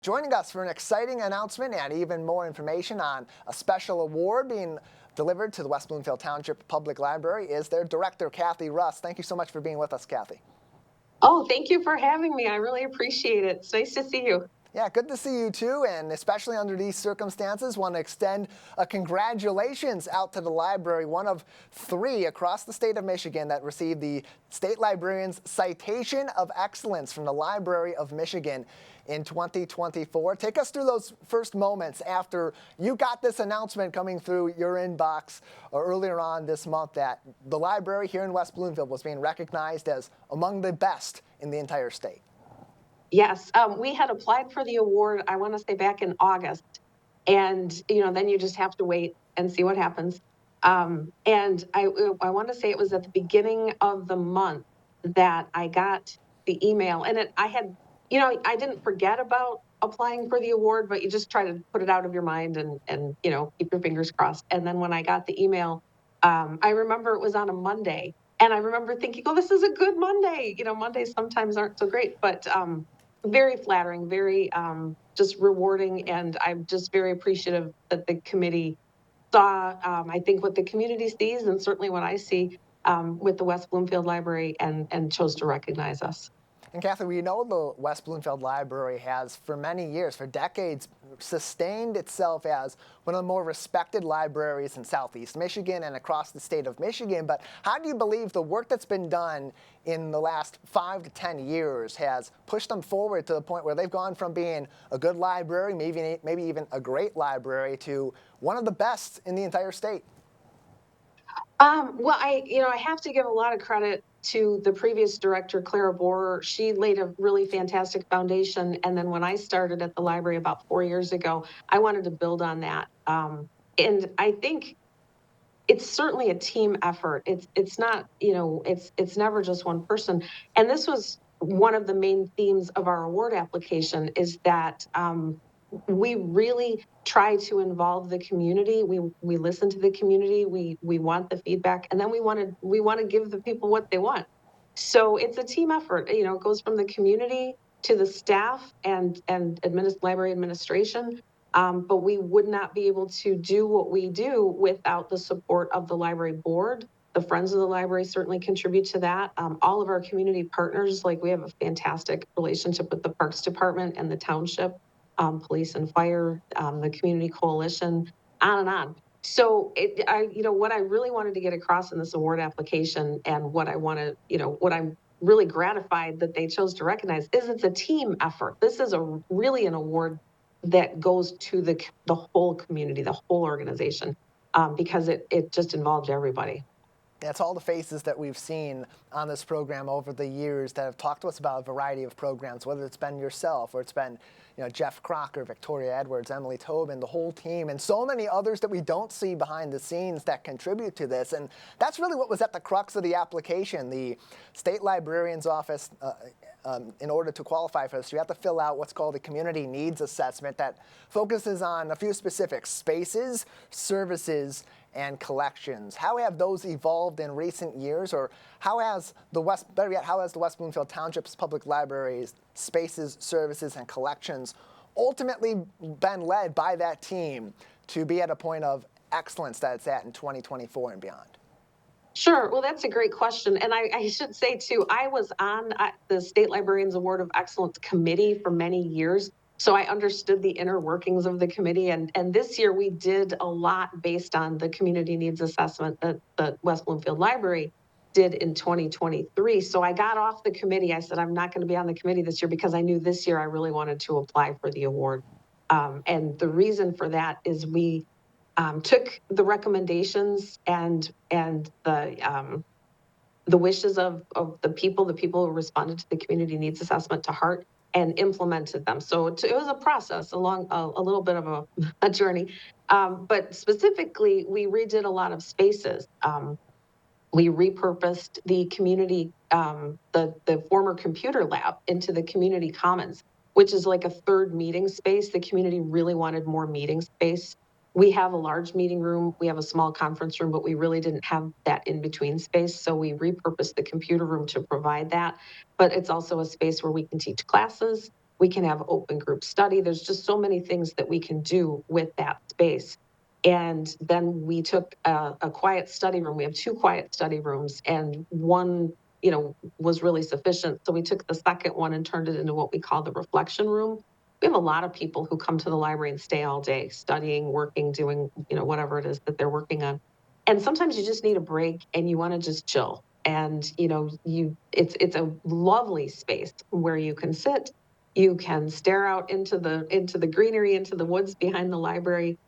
Joining us for an exciting announcement and even more information on a special award being delivered to the West Bloomfield Township Public Library is their director, Cathy Russ. Thank you so much for being with us, Cathy. Oh, thank you for having me. I really appreciate it. It's nice to see you. Yeah, good to see you too, and especially under these circumstances, want to extend a congratulations out to the library, one of 3 across the state of Michigan that received the State Librarian's Citation of Excellence from the Library of Michigan in 2024. Take us through those first moments after you got this announcement coming through your inbox earlier on this month that the library here in West Bloomfield was being recognized as among the best in the entire state. Yes, we had applied for the award, I want to say back in August. And, then you just have to wait and see what happens. And I want to say it was at the beginning of the month that I got the email. And I didn't forget about applying for the award, but you just try to put it out of your mind and keep your fingers crossed. And then when I got the email, I remember it was on a Monday. And I remember thinking, oh, this is a good Monday. Mondays sometimes aren't so great, but very flattering, very just rewarding. And I'm just very appreciative that the committee saw, I think, what the community sees and certainly what I see with the West Bloomfield Library and chose to recognize us. And Cathy, we know the West Bloomfield Library has, for many years, for decades, sustained itself as one of the more respected libraries in Southeast Michigan and across the state of Michigan. But how do you believe the work that's been done in the last 5 to 10 years has pushed them forward to the point where they've gone from being a good library, maybe even a great library, to one of the best in the entire state? Well, I have to give a lot of credit to the previous director, Clara Borer. She laid a really fantastic foundation. And then when I started at the library about 4 years ago, I wanted to build on that. And I think it's certainly a team effort. It's not, it's never just one person. And this was one of the main themes of our award application is that we really try to involve the community. We listen to the community. We want the feedback, and then we want to give the people what they want. So it's a team effort. It goes from the community to the staff and library administration. But we would not be able to do what we do without the support of the library board. The Friends of the Library certainly contribute to that. All of our community partners, like we have a fantastic relationship with the Parks Department and the Township. Police and fire, the community coalition, on and on. So what I really wanted to get across in this award application and what what I'm really gratified that they chose to recognize is it's a team effort. This is really an award that goes to the whole community, the whole organization, because it just involves everybody. It's all the faces that we've seen on this program over the years that have talked to us about a variety of programs, whether it's been yourself or it's been Jeff Crocker, Victoria Edwards, Emily Tobin, the whole team, and so many others that we don't see behind the scenes that contribute to this. And that's really what was at the crux of the application. The state librarian's office, in order to qualify for this, you have to fill out what's called a community needs assessment that focuses on a few specifics: spaces, services, and collections. How have those evolved in recent years, or how has the West Bloomfield Township's public libraries, spaces, services, and collections ultimately been led by that team to be at a point of excellence that it's at in 2024 and beyond? Sure. Well, that's a great question. And I should say, too, I was on the State Librarians Award of Excellence Committee for many years. So I understood the inner workings of the committee. And this year we did a lot based on the community needs assessment that the West Bloomfield Library did in 2023. So I got off the committee. I said, I'm not going to be on the committee this year because I knew this year I really wanted to apply for the award. And the reason for that is we took the recommendations and the wishes of the people who responded to the community needs assessment to heart and implemented them. So it was a process along a little bit of a journey. But specifically, we redid a lot of spaces. We repurposed the community, the former computer lab into the community commons, which is like a third meeting space. The community really wanted more meeting space. We have a large meeting room, we have a small conference room, but we really didn't have that in-between space. So we repurposed the computer room to provide that. But it's also a space where we can teach classes, We can have open group study. There's just so many things that we can do with that space. And then we took a quiet study room. We have 2 quiet study rooms, and one, was really sufficient. So we took the second one and turned it into what we call the reflection room. We have a lot of people who come to the library and stay all day studying, working, doing, whatever it is that they're working on. And sometimes you just need a break and you want to just chill. And it's a lovely space where you can sit, you can stare out into the greenery, into the woods behind the library.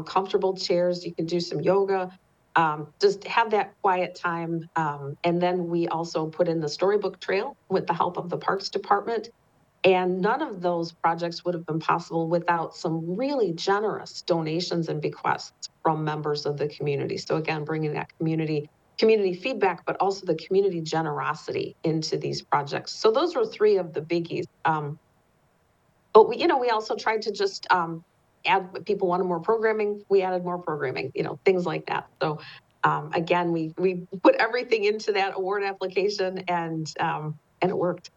Comfortable chairs, you can do some yoga, just have that quiet time. And then we also put in the storybook trail with the help of the Parks Department. And none of those projects would have been possible without some really generous donations and bequests from members of the community. So again, bringing that community feedback, but also the community generosity into these projects. So those were 3 of the biggies. But we also tried to just add. People wanted more programming. We added more programming. Things like that. So again, we put everything into that award application, and it worked.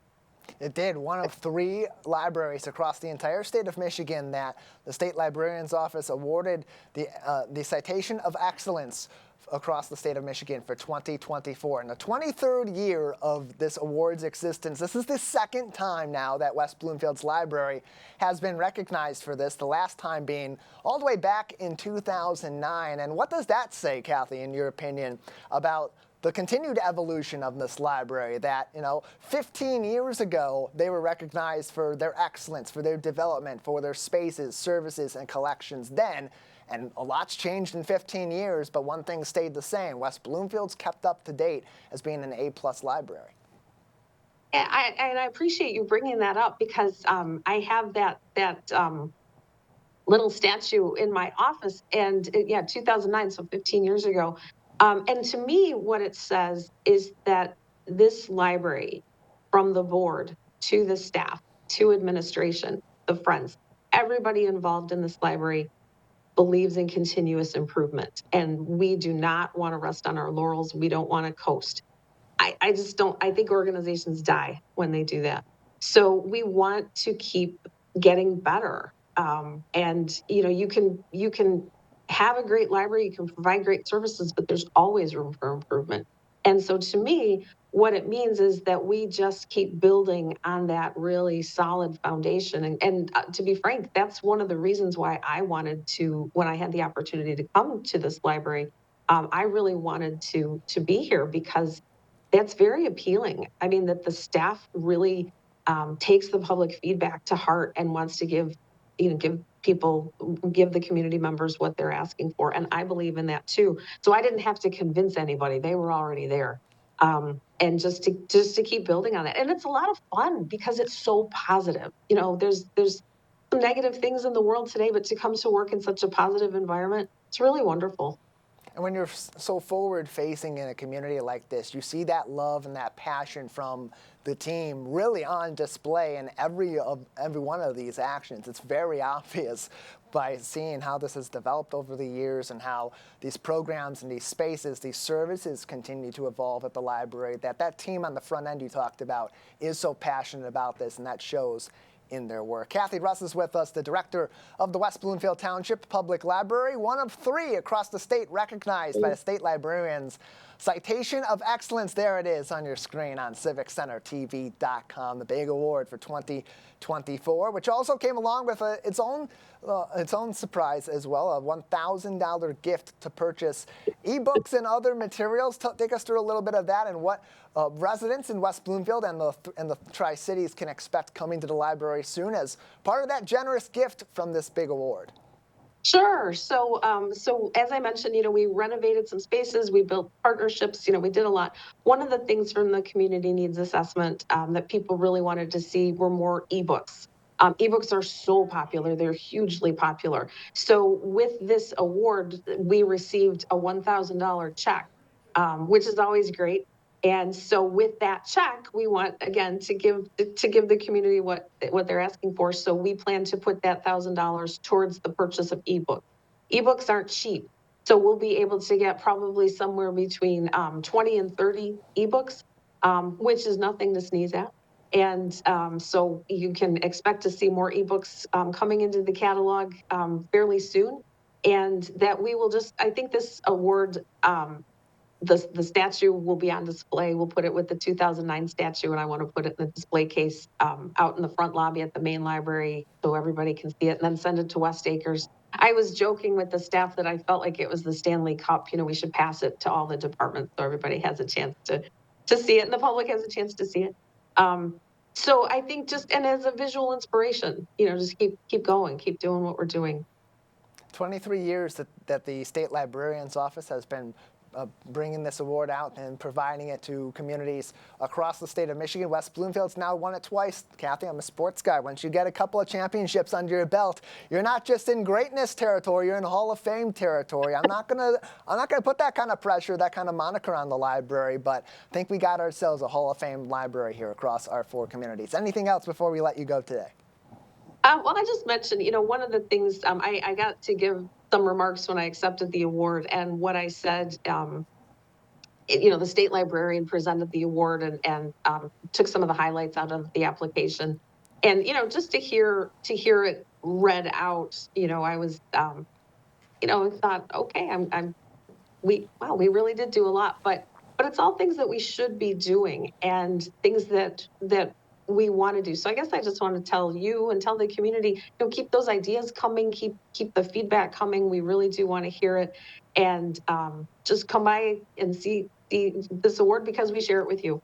It did. One of 3 libraries across the entire state of Michigan that the State Librarian's Office awarded the Citation of Excellence across the state of Michigan for 2024. In the 23rd year of this award's existence, this is the 2nd time now that West Bloomfield's library has been recognized for this, the last time being all the way back in 2009. And what does that say, Cathy, in your opinion, about the continued evolution of this library that, 15 years ago, they were recognized for their excellence, for their development, for their spaces, services, and collections then. And a lot's changed in 15 years, but one thing stayed the same. West Bloomfield's kept up to date as being an A+ library. And I appreciate you bringing that up, because I have that little statue in my office, and 2009, so 15 years ago. And to me, what it says is that this library, from the board to the staff, to administration, the friends, everybody involved in this library believes in continuous improvement. And we do not want to rest on our laurels. We don't want to coast. I just don't. I think organizations die when they do that. So we want to keep getting better. And you can have a great library, you can provide great services, but there's always room for improvement. And so to me, what it means is that we just keep building on that really solid foundation. And to be frank, that's one of the reasons why I wanted to, when I had the opportunity to come to this library, I really wanted to be here, because that's very appealing. I mean, that the staff really takes the public feedback to heart and wants to give the community members what they're asking for. And I believe in that too. So I didn't have to convince anybody. They were already there. And just to keep building on it. And it's a lot of fun because it's so positive. There's some negative things in the world today, but to come to work in such a positive environment, it's really wonderful. And when you're so forward-facing in a community like this, you see that love and that passion from the team really on display in every one of these actions. It's very obvious by seeing how this has developed over the years and how these programs and these spaces, these services continue to evolve at the library, that team on the front end you talked about is so passionate about this, and that shows in their work. Cathy Russ is with us, the director of the West Bloomfield Township Public Library, one of 3 across the state recognized by the state librarians. Citation of Excellence, there it is on your screen on civiccentertv.com, the big award for 2024, which also came along with its own surprise as well, a $1,000 gift to purchase ebooks and other materials. Take us through a little bit of that and what residents in West Bloomfield and the Tri-Cities can expect coming to the library soon as part of that generous gift from this big award. Sure. So as I mentioned, we renovated some spaces, we built partnerships, we did a lot. One of the things from the community needs assessment that people really wanted to see were more ebooks. Ebooks are so popular. They're hugely popular. So with this award, we received a $1,000 check, which is always great. And so with that check, we want, again, to give the community what they're asking for. So we plan to put that $1,000 towards the purchase of ebooks. Ebooks aren't cheap. So we'll be able to get probably somewhere between 20 and 30 ebooks, which is nothing to sneeze at. And so you can expect to see more ebooks coming into the catalog fairly soon. And that we will just, I think this award, the statue will be on display. We'll put it with the 2009 statue, and I want to put it in the display case out in the front lobby at the main library so everybody can see it, and then send it to West Acres. I was joking with the staff that I felt like it was the Stanley Cup. We should pass it to all the departments so everybody has a chance to see it, and the public has a chance to see it. So I think just, and as a visual inspiration, just keep going, keep doing what we're doing. 23 years that the State Librarian's Office has been bringing this award out and providing it to communities across the state of Michigan. West Bloomfield's now won it twice. Cathy, I'm a sports guy. Once you get a couple of championships under your belt, you're not just in greatness territory, you're in Hall of Fame territory. I'm not gonna put that kind of pressure, that kind of moniker on the library, but I think we got ourselves a Hall of Fame library here across our 4 communities. Anything else before we let you go today? Well, I just mentioned, one of the things I got to give some remarks when I accepted the award, and what I said, the state librarian presented the award and took some of the highlights out of the application, and just to hear it read out, I was, thought, okay, we really did do a lot, but it's all things that we should be doing and things that we want to do. So I guess I just want to tell you and tell the community, keep those ideas coming, keep the feedback coming. We really do want to hear it, and just come by and see this award because we share it with you.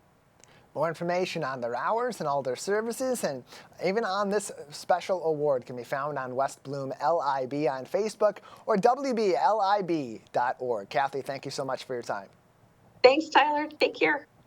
More information on their hours and all their services, and even on this special award, can be found on West Bloom LIB on Facebook or WBLIB.org. Cathy, thank you so much for your time. Thanks, Tyler. Take care.